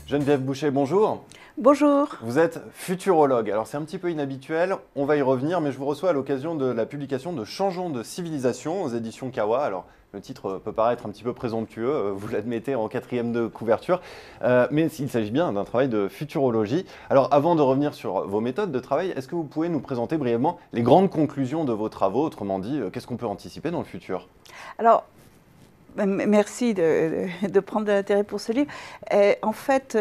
Geneviève Boucher, bonjour. Bonjour. Vous êtes futurologue. Alors c'est un petit peu inhabituel, on va y revenir, mais je vous reçois à l'occasion de la publication de Changeons de civilisation aux éditions Kawa. Alors le titre peut paraître un petit peu présomptueux, vous l'admettez en quatrième de couverture, mais il s'agit bien d'un travail de futurologie. Alors avant de revenir sur vos méthodes de travail, est-ce que vous pouvez nous présenter brièvement les grandes conclusions de vos travaux? Autrement dit, qu'est-ce qu'on peut anticiper dans le futur? Alors, merci de prendre de l'intérêt pour ce livre. En fait,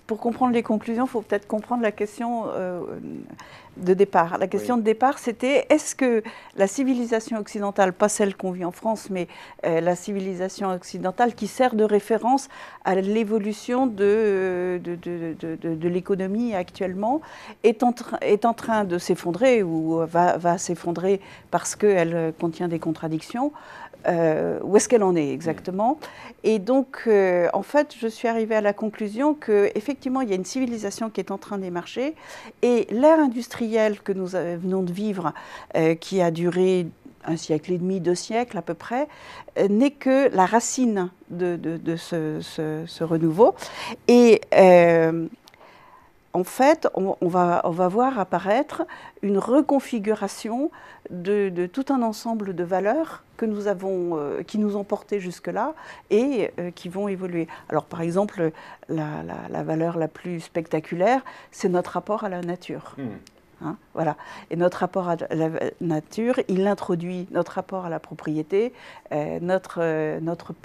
pour comprendre les conclusions, il faut peut-être comprendre la question de départ. La question de départ, c'était est-ce que la civilisation occidentale, pas celle qu'on vit en France, mais la civilisation occidentale qui sert de référence à l'évolution de l'économie actuellement, est en train de s'effondrer ou va s'effondrer parce qu'elle contient des contradictions? Où est-ce qu'elle en est exactement? Et donc, en fait, je suis arrivée à la conclusion qu'effectivement, il y a une civilisation qui est en train d'émerger et l'ère industrielle que nous venons de vivre, qui a duré 1,5 siècle, 2 siècles à peu près, n'est que la racine de ce renouveau. Et en fait, on va voir apparaître une reconfiguration de tout un ensemble de valeurs que nous avons, qui nous ont portés jusque-là et qui vont évoluer. Alors, par exemple, la valeur la plus spectaculaire, c'est notre rapport à la nature. Hein, voilà. Et notre rapport à la nature, il introduit notre rapport à la propriété,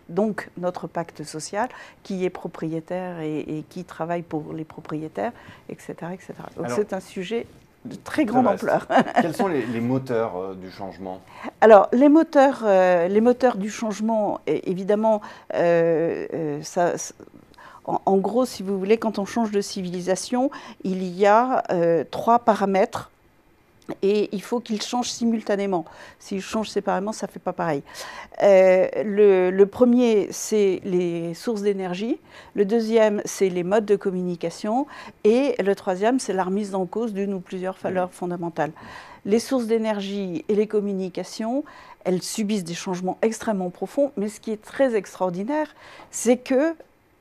donc notre pacte social, qui est propriétaire et qui travaille pour les propriétaires, etc. etc. Donc c'est un sujet de très grande ampleur. Quels sont les moteurs du changement? Alors, les moteurs du changement, évidemment, en gros, si vous voulez, quand on change de civilisation, il y a 3 paramètres et il faut qu'ils changent simultanément. S'ils changent séparément, ça ne fait pas pareil. Le premier, c'est les sources d'énergie. Le deuxième, c'est les modes de communication. Et le troisième, c'est la remise en cause d'une ou plusieurs valeurs fondamentales. Les sources d'énergie et les communications, elles subissent des changements extrêmement profonds. Mais ce qui est très extraordinaire, c'est que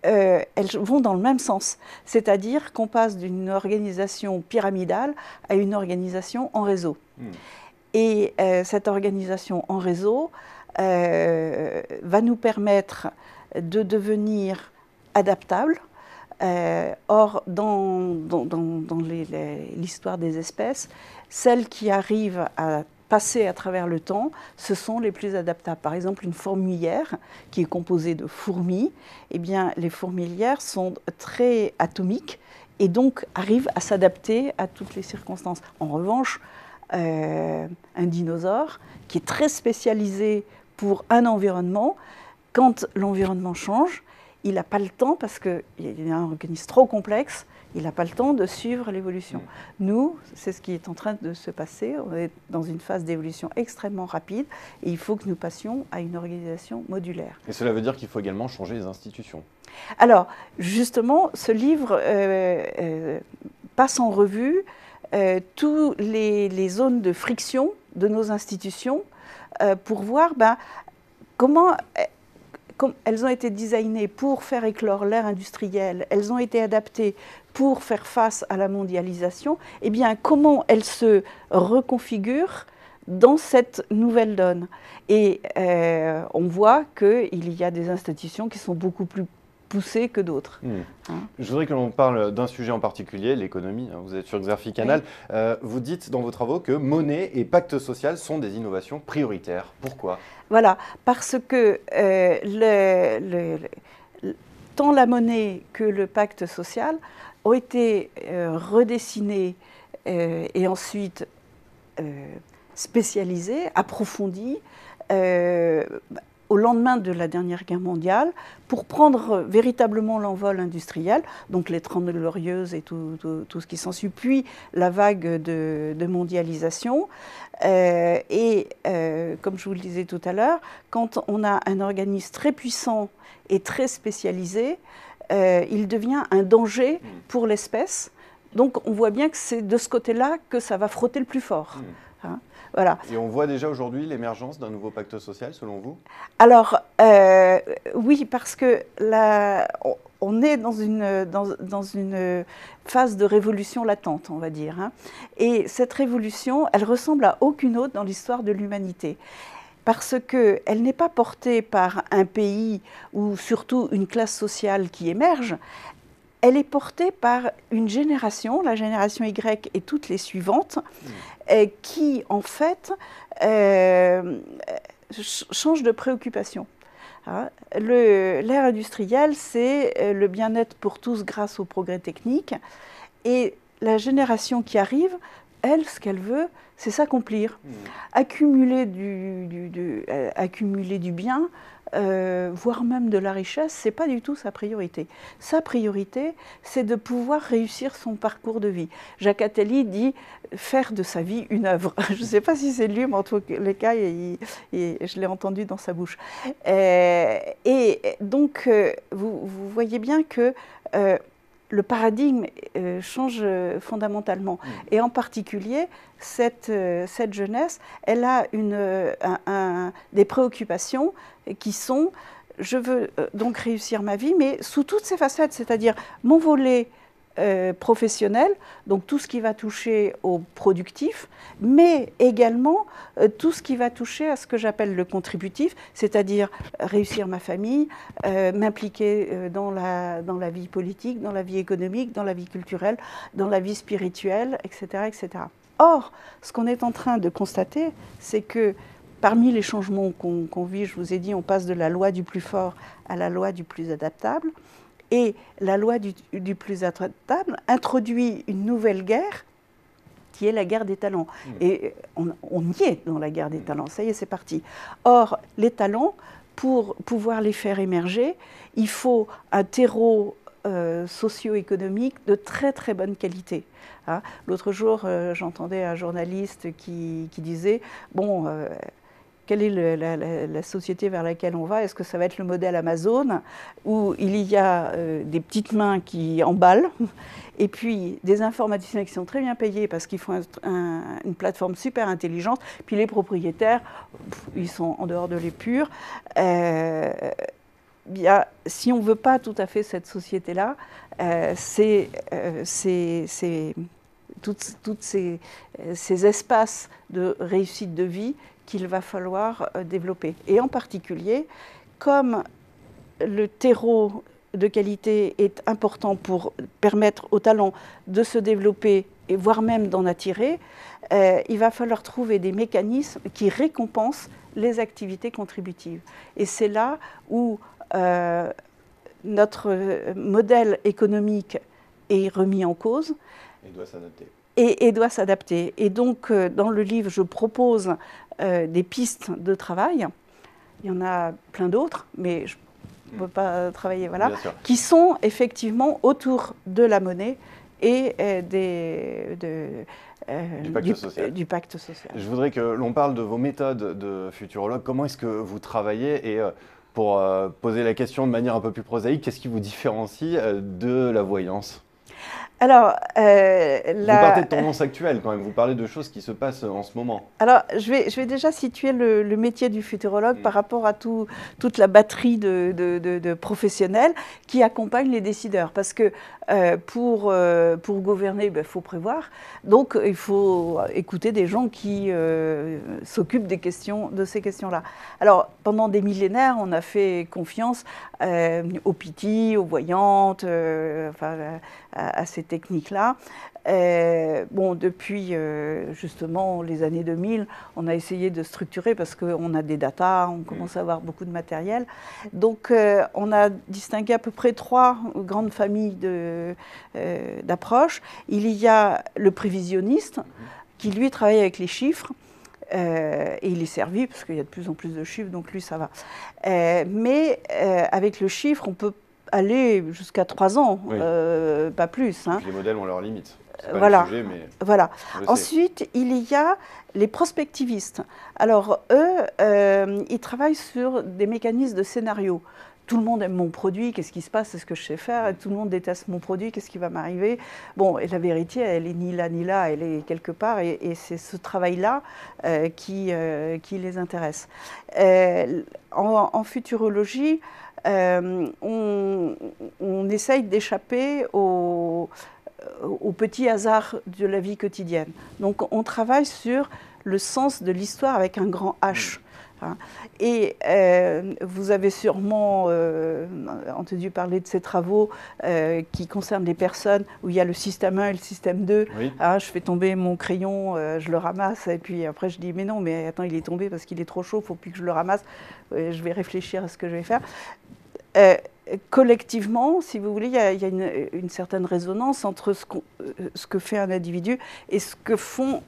elles vont dans le même sens, c'est-à-dire qu'on passe d'une organisation pyramidale à une organisation en réseau. Et cette organisation en réseau va nous permettre de devenir adaptables. Or, dans l'histoire des espèces, celles qui arrivent à passer à travers le temps, ce sont les plus adaptables. Par exemple, une fourmilière qui est composée de fourmis, eh bien, les fourmilières sont très atomiques et donc arrivent à s'adapter à toutes les circonstances. En revanche, un dinosaure qui est très spécialisé pour un environnement, quand l'environnement change, il n'a pas le temps, parce qu'il y a un organisme trop complexe, il n'a pas le temps de suivre l'évolution. Nous, c'est ce qui est en train de se passer. On est dans une phase d'évolution extrêmement rapide et il faut que nous passions à une organisation modulaire. Et cela veut dire qu'il faut également changer les institutions. Alors, justement, ce livre passe en revue toutes les zones de friction de nos institutions pour voir comment elles ont été designées pour faire éclore l'ère industrielle, elles ont été adaptées pour faire face à la mondialisation, et bien comment elles se reconfigurent dans cette nouvelle donne. Et on voit qu'il y a des institutions qui sont beaucoup plus poussées que d'autres. Je voudrais que l'on parle d'un sujet en particulier, l'économie. Vous êtes sur Xerfi Canal. Vous dites dans vos travaux que monnaie et pacte social sont des innovations prioritaires. Pourquoi? Voilà, parce que tant la monnaie que le pacte social ont été redessinés et ensuite spécialisés, approfondis au lendemain de la dernière guerre mondiale pour prendre véritablement l'envol industriel, donc les 30 Glorieuses et tout ce qui s'ensuit, puis la vague de mondialisation. Comme je vous le disais tout à l'heure, quand on a un organisme très puissant et très spécialisé, il devient un danger pour l'espèce. Donc on voit bien que c'est de ce côté-là que ça va frotter le plus fort. hein. Voilà. Et on voit déjà aujourd'hui l'émergence d'un nouveau pacte social, selon vous? Alors, oui, parce que on est dans une phase de révolution latente, on va dire, hein. Et cette révolution, elle ressemble à aucune autre dans l'histoire de l'humanité. Parce qu'elle n'est pas portée par un pays ou surtout une classe sociale qui émerge, elle est portée par une génération, la génération Y et toutes les suivantes, qui en fait changent de préoccupation. Hein. L'ère industrielle, c'est le bien-être pour tous grâce au progrès technique. Et la génération qui arrive, elle, ce qu'elle veut, c'est s'accomplir. Accumuler du bien, voire même de la richesse, ce n'est pas du tout sa priorité. Sa priorité, c'est de pouvoir réussir son parcours de vie. Jacques Attali dit faire de sa vie une œuvre. Je ne sais pas si c'est lui, mais en tous les cas, je l'ai entendu dans sa bouche. Et donc, vous voyez bien que le paradigme change fondamentalement. Et en particulier, cette jeunesse, elle a des préoccupations qui sont, je veux donc réussir ma vie, mais sous toutes ses facettes, c'est-à-dire mon volet professionnel, donc tout ce qui va toucher au productif, mais également tout ce qui va toucher à ce que j'appelle le contributif, c'est-à-dire réussir ma famille, m'impliquer dans la vie politique, dans la vie économique, dans la vie culturelle, dans la vie spirituelle, etc., etc. Or, ce qu'on est en train de constater, c'est que parmi les changements qu'on vit, je vous ai dit, on passe de la loi du plus fort à la loi du plus adaptable. Et la loi du plus adaptable introduit une nouvelle guerre, qui est la guerre des talents. Et on y est dans la guerre des talents, ça y est, c'est parti. Or, les talents, pour pouvoir les faire émerger, il faut un terreau socio-économique de très très bonne qualité. Hein. L'autre jour, j'entendais un journaliste qui disait, bon, quelle est la société vers laquelle on va? Est-ce que ça va être le modèle Amazon, où il y a des petites mains qui emballent, et puis des informaticiens qui sont très bien payés parce qu'ils font une plateforme super intelligente, puis les propriétaires, ils sont en dehors de l'épure. Bien, si on ne veut pas tout à fait cette société-là, c'est tous ces espaces de réussite de vie qu'il va falloir développer. Et en particulier, comme le terreau de qualité est important pour permettre aux talents de se développer et voire même d'en attirer, il va falloir trouver des mécanismes qui récompensent les activités contributives. Et c'est là où notre modèle économique est remis en cause. Et doit s'adapter. Et doit s'adapter. Et donc, dans le livre, je propose des pistes de travail. Il y en a plein d'autres, mais je ne peux pas travailler, voilà, qui sont effectivement autour de la monnaie et du pacte social. Je voudrais que l'on parle de vos méthodes de futurologue. Comment est-ce que vous travaillez? Et pour poser la question de manière un peu plus prosaïque, qu'est-ce qui vous différencie de la voyance? Alors, vous partez de tendances actuelles quand même, vous parlez de choses qui se passent en ce moment. Alors, je vais déjà situer le métier du futurologue par rapport à toute la batterie de professionnels qui accompagnent les décideurs. Parce que pour gouverner, il faut prévoir. Donc, il faut écouter des gens qui s'occupent de ces questions-là. Alors, pendant des millénaires, on a fait confiance aux pitis, aux voyantes, à ces techniques-là. Bon, depuis justement les années 2000, on a essayé de structurer parce qu'on a des datas, on commence à avoir beaucoup de matériel. Donc on a distingué à peu près 3 grandes familles d'approches. Il y a le prévisionniste qui lui travaille avec les chiffres. Et il est servi parce qu'il y a de plus en plus de chiffres, donc lui ça va. Mais avec le chiffre, on peut aller jusqu'à 3 ans, oui. Pas plus. Hein. Les modèles ont leurs limites. Voilà. Le sujet, mais voilà. Ensuite, il y a les prospectivistes. Alors, eux, ils travaillent sur des mécanismes de scénario. tout le monde aime mon produit, qu'est-ce qui se passe, c'est ce que je sais faire, et tout le monde déteste mon produit, qu'est-ce qui va m'arriver? Bon, et la vérité, elle est ni là ni là, elle est quelque part, et c'est ce travail-là qui les intéresse. En futurologie, on essaye d'échapper aux petits hasards de la vie quotidienne. Donc on travaille sur le sens de l'histoire avec un grand H. Et vous avez sûrement entendu parler de ces travaux qui concernent les personnes où il y a le système 1 et le système 2. Oui. Je fais tomber mon crayon, je le ramasse et puis après je dis mais non, mais attends, il est tombé parce qu'il est trop chaud, il ne faut plus que je le ramasse, je vais réfléchir à ce que je vais faire. Collectivement, si vous voulez, il y a une certaine résonance entre ce que fait un individu et ce que font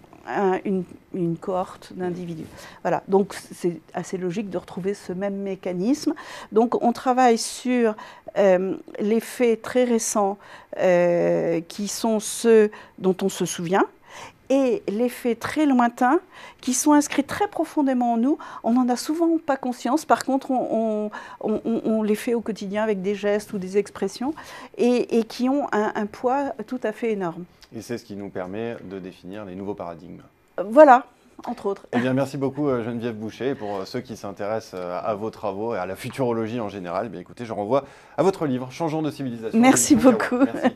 une cohorte d'individus. Voilà, donc c'est assez logique de retrouver ce même mécanisme. Donc on travaille sur les faits très récents qui sont ceux dont on se souvient, et les faits très lointains qui sont inscrits très profondément en nous. On n'en a souvent pas conscience. Par contre, on les fait au quotidien avec des gestes ou des expressions et qui ont un poids tout à fait énorme. Et c'est ce qui nous permet de définir les nouveaux paradigmes. Voilà, entre autres. Eh bien, merci beaucoup Geneviève Boucher. Et pour ceux qui s'intéressent à vos travaux et à la futurologie en général, eh bien, écoutez, je renvoie à votre livre « Changeons de civilisation ». Merci beaucoup. Merci.